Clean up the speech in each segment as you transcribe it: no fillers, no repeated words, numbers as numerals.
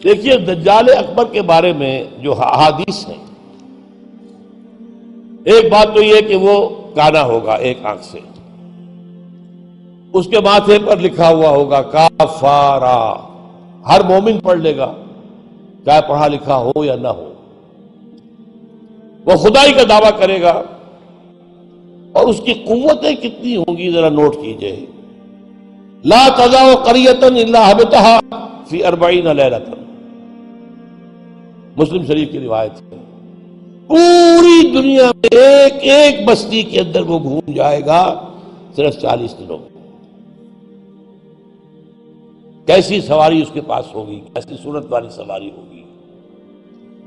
دیکھیے دجال اکبر کے بارے میں جو احادیث ہیں، ایک بات تو یہ کہ وہ کانا ہوگا ایک آنکھ سے، اس کے ماتھے پر لکھا ہوا ہوگا کافارا، ہر مومن پڑھ لے گا چاہے پڑھا لکھا ہو یا نہ ہو، وہ خدائی کا دعویٰ کرے گا، اور اس کی قوتیں کتنی ہوں گی ذرا نوٹ کیجئے، لا تزع قریۃ الا حبطھا فی 40 لیلۃ، مسلم شریف کی روایت ہے، پوری دنیا میں ایک ایک بستی کے اندر وہ گھوم جائے گا صرف 40 دنوں میں۔ کیسی سواری اس کے پاس ہوگی، کیسی صورت والی سواری ہوگی،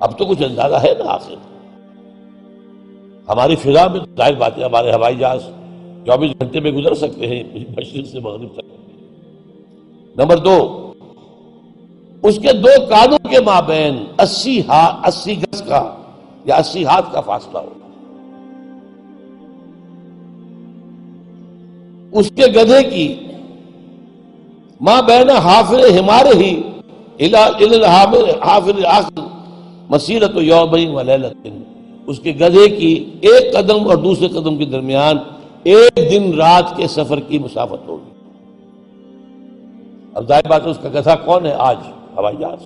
اب تو کچھ اندازہ ہے نا۔ آخر ہماری فضا میں ظاہر بات ہے ہمارے ہوائی جہاز 24 گھنٹے میں گزر سکتے ہیں مشرق سے مغرب تک۔ نمبر 2، اس کے 2 کانوں کے مابین 80 گز کا یا 80 ہاتھ کا فاصلہ ہوگا۔ اس کے گدھے کی ماں بین حافر ہمارے ہی حافر آخر مسیرت یومین و لیلۃ، اس کے گدھے کی ایک قدم اور دوسرے قدم کے درمیان ایک دن رات کے سفر کی مسافت ہوگی۔ اب ظاہر بات ہے اس کا گدھا کون ہے آج؟ ہوائی جہاز۔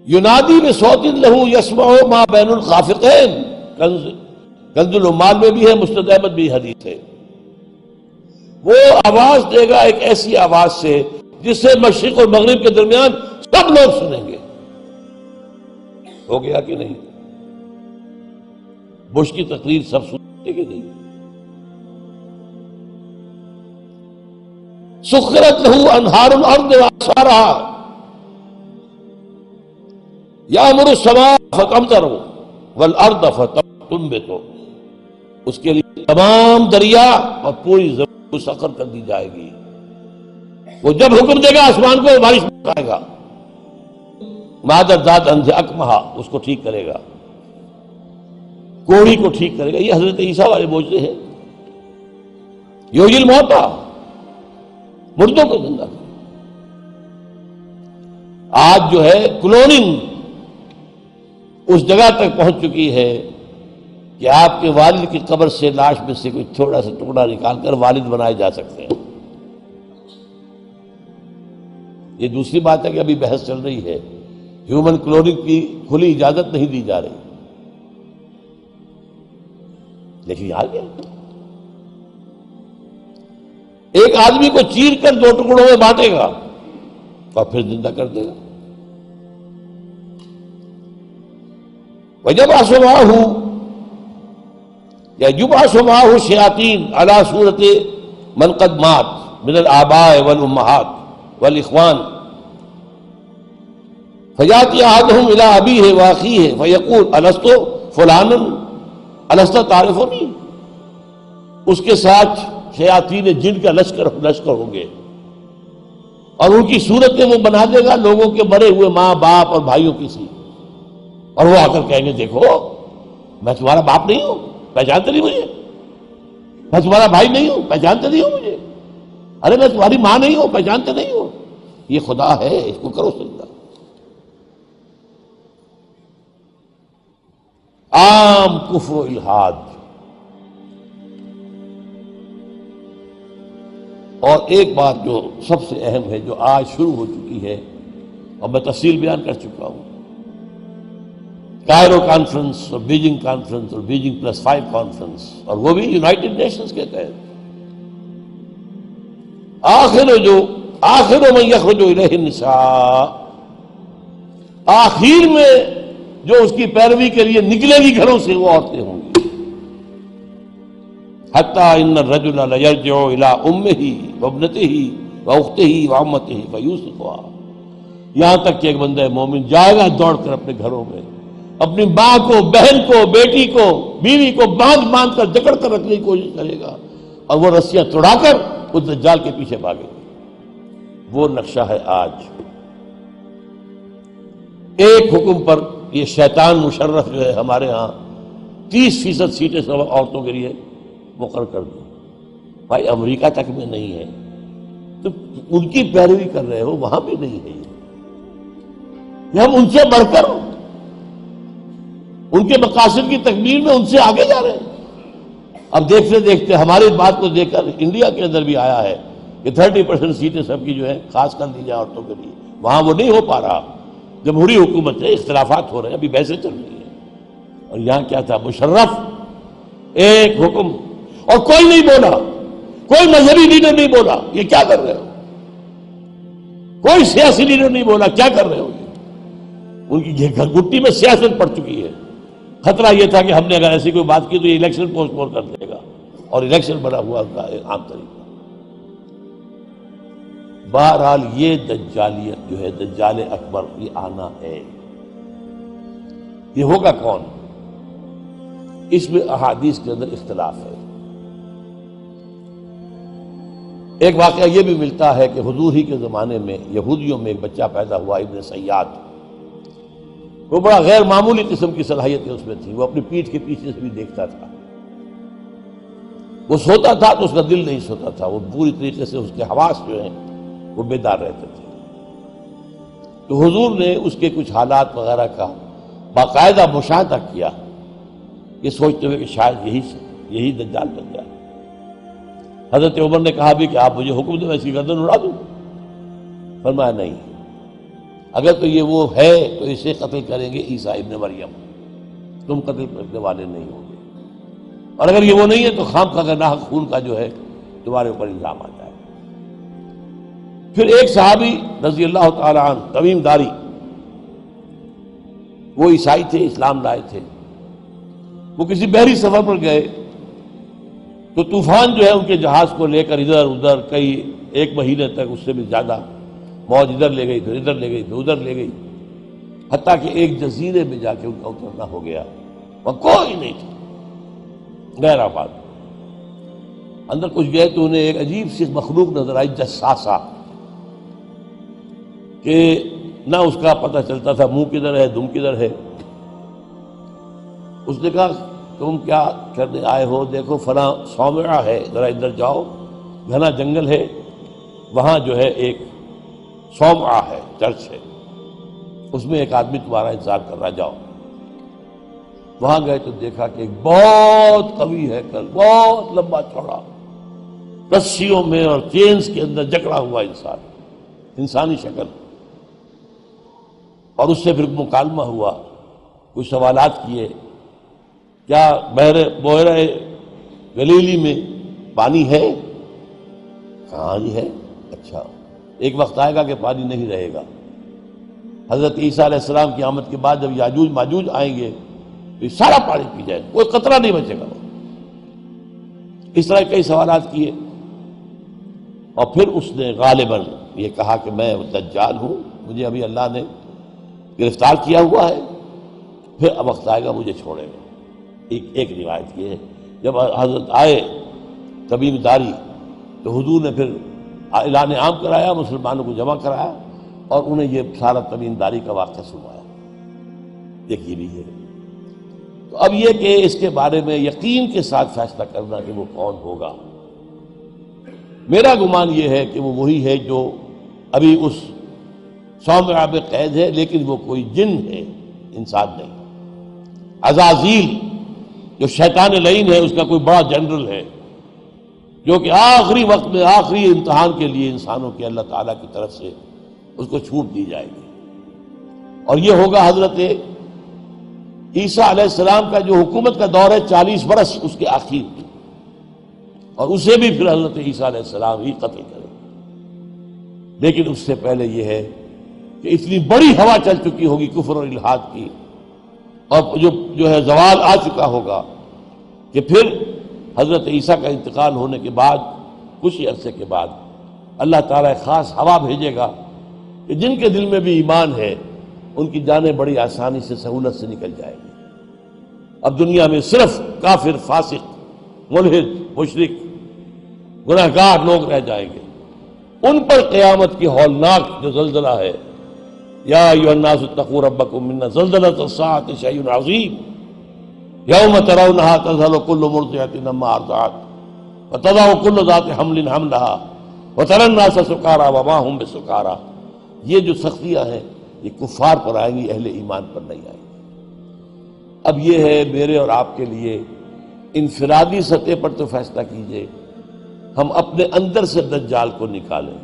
ینادی بصوت لہ یسمع ما بین الخافقین، کنز العمال میں بھی ہے، مسند احمد بھی حدیث ہے، وہ آواز دے گا ایک ایسی آواز سے جس سے مشرق اور مغرب کے درمیان سب لوگ سنیں گے۔ ہو گیا کہ نہیں؟ بش کی تقریر سب سنتے کہ نہیں؟ سخرت لہ انہار الارض واعصارها یامر السماء فتمطر والارض فتنبت، اس کے لیے تمام دریا اور پوری زمین مسخر کر دی جائے گی۔ وہ جب حکم دے گا آسمان کو بارش برسائے گا، مادر ذات انجھ اکمہا اس کو ٹھیک کرے گا، کوڑی کو ٹھیک کرے گا۔ یہ حضرت عیسیٰ والے معجزے ہیں۔ یحیی الموتیٰ، مردوں کو زندہ کرے۔ آج جو ہے کلوننگ اس جگہ تک پہنچ چکی ہے کہ آپ کے والد کی قبر سے لاش میں سے کوئی تھوڑا سا ٹکڑا نکال کر والد بنائے جا سکتے ہیں۔ یہ دوسری بات ہے کہ ابھی بحث چل رہی ہے، ہیومن کلوننگ کی کھلی اجازت نہیں دی جا رہی، لیکن آ گیا۔ ایک آدمی کو چیر کر 2 ٹکڑوں میں بانٹے گا اور پھر زندہ کر دے گا۔ وَيَبْعَثُ مَعَهُ الشَّيَاطِينَ عَلَى صُورَةِ مَنْ قَدْ مَاتَ مِنَ الْآبَاءِ وَالْأُمَّهَاتِ وَالْإِخْوَانِ فَيَأْتِي أَحَدُهُمْ إِلَىٰ أَبِيهِ وَأَخِيهِ فَيَقُولُ أَلَسْتُ فُلَانًا أَلَسْتَ تَعْرِفُنِي، اس کے ساتھ شیاطین جن کا لشکر ہوں گے، اور ان کی صورتیں وہ بنا دے گا لوگوں کے مرے ہوئے ماں باپ اور بھائیوں کی سی، اور وہ آ کر کہیں گے دیکھو میں تمہارا باپ نہیں ہوں، پہچانتے نہیں مجھے، میں تمہارا بھائی نہیں ہوں، پہچانتے نہیں ہو مجھے، ارے میں تمہاری ماں نہیں ہوں، پہچانتے نہیں ہو، یہ خدا ہے، اس کو کرو سجدہ۔ عام کفر و الحاد۔ اور ایک بات جو سب سے اہم ہے جو آج شروع ہو چکی ہے اور میں تفصیل بیان کر چکا ہوں، کائرو کانفرنس اور بیجنگ کانفرنس اور بیجنگ +5 کانفرنس، اور وہ بھی یونائٹڈ نیشنز کے تحت، آخر من یخرج الیہ النساء، آخر میں جو اس کی پیروی کے لیے نکلے گی گھروں سے وہ عورتیں ہوں گی۔ حتیٰ ان الرجل لیرجع الی امہ وابنتہ واختہ وعمتہ فیوثقها، یہاں تک کہ ایک بندہ مومن جائے گا دوڑ کر اپنے گھروں میں، اپنی ماں کو، بہن کو، بیٹی کو، بیوی کو باندھ کر جکڑ کر رکھنے کی کوشش کرے گا، اور وہ رسیاں توڑا کر اس دجال کے پیچھے بھاگے گا۔ وہ نقشہ ہے آج۔ ایک حکم پر یہ شیطان مشرف جو ہے ہمارے ہاں 30% سیٹیں سب عورتوں کے لیے مقرر کر دیں۔ بھائی امریکہ تک میں نہیں ہے، تو ان کی پیروی کر رہے ہو، وہاں بھی نہیں ہے یہ ہم ان سے بڑھ کر ان کے مقاصد کی تکمیل میں ان سے آگے جا رہے ہیں۔ اب دیکھتے دیکھتے ہماری بات کو دیکھ کر انڈیا کے اندر بھی آیا ہے کہ 30% سیٹیں سب کی جو ہے خاص کر دی جائے عورتوں کے لیے، وہاں وہ نہیں ہو پا رہا، جمہوری حکومت ہے، اختلافات ہو رہے ہیں، ابھی بحثیں چل رہی ہیں۔ اور یہاں کیا تھا، مشرف ایک حکم، اور کوئی نہیں بولا، کوئی مذہبی لیڈر نہیں بولا یہ کیا کر رہے ہو، کوئی سیاسی لیڈر نہیں بولا کیا کر رہے ہو یہ۔ ان کی گھٹی میں سیاست پڑ چکی ہے۔ خطرہ یہ تھا کہ ہم نے اگر ایسی کوئی بات کی تو یہ الیکشن پوسٹ پون کر دے گا، اور الیکشن بڑا ہوا ان کا ایک عام طریقہ۔ بہرحال یہ دجالیت جو ہے، دجال اکبر، یہ آنا ہے۔ یہ ہوگا کون؟ اس میں احادیث کے اندر اختلاف ہے۔ ایک واقعہ یہ بھی ملتا ہے کہ حضور ہی کے زمانے میں یہودیوں میں ایک بچہ پیدا ہوا، ابن سیاد۔ وہ بڑا غیر معمولی قسم کی صلاحیتیں اس میں تھی، وہ اپنی پیٹھ کے پیچھے سے بھی دیکھتا تھا، وہ سوتا تھا تو اس کا دل نہیں سوتا تھا، وہ پوری طریقے سے اس کے حواس جو ہیں وہ بیدار رہتے تھے۔ تو حضور نے اس کے کچھ حالات وغیرہ کا باقاعدہ مشاہدہ کیا، یہ سوچتے ہوئے کہ شاید یہی دجال بن جائے۔ حضرت عمر نے کہا بھی کہ آپ مجھے حکم دیں میں اس کی گردن اڑا دوں۔ فرمایا نہیں، اگر تو یہ وہ ہے تو اسے قتل کریں گے عیسیٰ ابن مریم، تم قتل کرنے والے نہیں ہوں گے، اور اگر یہ وہ نہیں ہے تو خام کا ناحق خون کا جو ہے تمہارے اوپر الزام آ جائے۔ پھر ایک صحابی رضی اللہ تعالی عنہ، تمیم داری، وہ عیسائی تھے، اسلام لائے تھے، وہ کسی بحری سفر پر گئے تو طوفان جو ہے ان کے جہاز کو لے کر ادھر ادھر کئی ایک مہینے تک، اس سے بھی زیادہ، موج ادھر لے گئی، پھر ادھر لے گئی، پھر ادھر لے گئی، حتیٰ کہ ایک جزیرے میں جا کے ان کا اترنا ہو گیا، وہاں کوئی نہیں تھا، غیر آباد۔ اندر کچھ گئے تو انہیں ایک عجیب سی مخلوق نظر آئی، جساسا، کہ نہ اس کا پتہ چلتا تھا منہ کدھر ہے دم کدھر ہے۔ اس نے کہا تم کیا کرنے آئے ہو؟ دیکھو فلاں صومعہ ہے، ذرا ادھر جاؤ، گھنا جنگل ہے، وہاں جو ہے ایک صومعہ ہے، چرچ ہے، اس میں ایک آدمی تمہارا انتظار کر رہا، جاؤ۔ وہاں گئے تو دیکھا کہ ایک بہت قوی ہے، بہت لمبا چوڑا، رسیوں میں اور چینز کے اندر جکڑا ہوا انسان، انسانی شکل۔ اور اس سے پھر مکالمہ ہوا، کچھ سوالات کیے، کیا بحیرہ گلیلی میں پانی ہے؟ کہاں جی ہے؟ اچھا، ایک وقت آئے گا کہ پانی نہیں رہے گا، حضرت عیسیٰ علیہ السلام کی آمد کے بعد جب یاجوج ماجوج آئیں گے تو یہ سارا پانی پی جائے گا، کوئی قطرہ نہیں بچے گا۔ اس طرح کئی سوالات کیے، اور پھر اس نے غالباً یہ کہا کہ میں دجال ہوں، مجھے ابھی اللہ نے گرفتار کیا ہوا ہے، پھر اب وقت آئے گا مجھے چھوڑے گا۔ ایک روایت یہ ہے، جب حضرت آئے تمیم داری تو حضور نے پھر اعلان عام کرایا، مسلمانوں کو جمع کرایا، اور انہیں یہ سارا تمیم داری کا واقعہ سنایا۔ ایک یہ بھی ہے۔ تو اب یہ کہ اس کے بارے میں یقین کے ساتھ فیصلہ کرنا کہ وہ کون ہوگا، میرا گمان یہ ہے کہ وہ وہی ہے جو ابھی اس صومعہ میں قید ہے، لیکن وہ کوئی جن ہے، انسان نہیں۔ عزازیل جو شیطان لعین ہے، اس کا کوئی بڑا جنرل ہے، جو کہ آخری وقت میں آخری امتحان کے لیے انسانوں کے اللہ تعالیٰ کی طرف سے اس کو چھوٹ دی جائے گی۔ اور یہ ہوگا حضرت عیسیٰ علیہ السلام کا جو حکومت کا دور ہے 40 برس، اس کے آخر میں، اور اسے بھی پھر حضرت عیسیٰ علیہ السلام ہی قتل کرے۔ لیکن اس سے پہلے یہ ہے کہ اتنی بڑی ہوا چل چکی ہوگی کفر اور الحاد کی، اور جو ہے زوال آ چکا ہوگا، کہ پھر حضرت عیسیٰ کا انتقال ہونے کے بعد کچھ ہی عرصے کے بعد اللہ تعالیٰ ایک خاص ہوا بھیجے گا کہ جن کے دل میں بھی ایمان ہے ان کی جانیں بڑی آسانی سے، سہولت سے نکل جائیں گی۔ اب دنیا میں صرف کافر، فاسق، ملحد، مشرک، گناہگار لوگ رہ جائیں گے، ان پر قیامت کی ہولناک جو زلزلہ ہے، یا ایھا الناس اتقوا ربکم ان زلزلۃ الساعۃ شیء عظیم یوم ترونها تذہل کل مرضعۃ عما ارضعت وتضع کل ذات حمل حملها وَتَرَى النَّاسَ سُكَارَىٰ وَمَا هُم بِسُكَارَىٰ، یہ جو سختیاں ہیں یہ کفار پر آئیں گی، اہل ایمان پر نہیں آئیں گی۔ اب یہ ہے میرے اور آپ کے لیے انفرادی سطح پر تو فیصلہ کیجئے، ہم اپنے اندر سے دجال کو نکالیں۔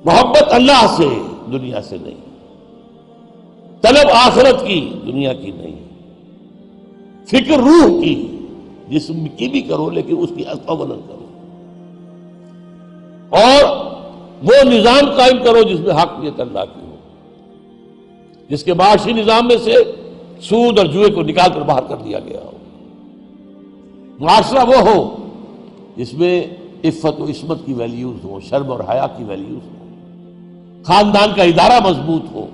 محبت اللہ سے، دنیا سے نہیں، طلب آخرت کی، دنیا کی نہیں، فکر روح کی، جسم کی بھی کرو لیکن اس کی اولاً کرو، اور وہ نظام قائم کرو جس میں حقیقت اللہ کی ہو، جس کے معاشی نظام میں سے سود اور جوئے کو نکال کر باہر کر دیا گیا ہو، معاشرہ وہ ہو جس میں عفت و عصمت کی ویلیوز ہو، شرم اور حیا کی ویلیوز ہو، خاندان کا ادارہ مضبوط ہو۔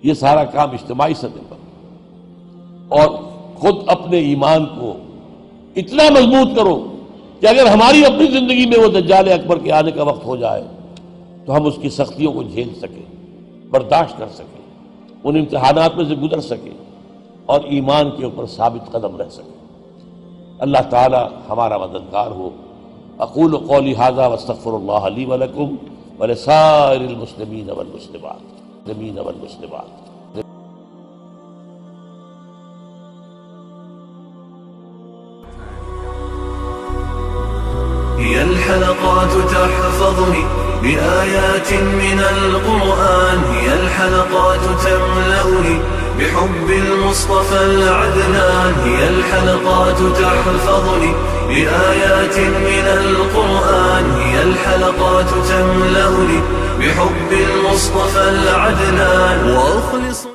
یہ سارا کام اجتماعی سطح پر، اور خود اپنے ایمان کو اتنا مضبوط کرو کہ اگر ہماری اپنی زندگی میں وہ دجال اکبر کے آنے کا وقت ہو جائے تو ہم اس کی سختیوں کو جھیل سکیں، برداشت کر سکیں، ان امتحانات میں سے گزر سکیں اور ایمان کے اوپر ثابت قدم رہ سکیں۔ اللہ تعالی ہمارا مددگار ہو۔ اقول قولی ھذا واستغفر اللہ لی ولکم ولسائر المسلمین والمسلمات۔ هي الحلقات تحفظني بآيات من القرآن، هي الحلقات تملأني بحب المصطفى العدنان، هي الحلقات تحفظني بآيات من القرآن، هي الحلقات تملأني بحب المصطفى العدنان، وأخلص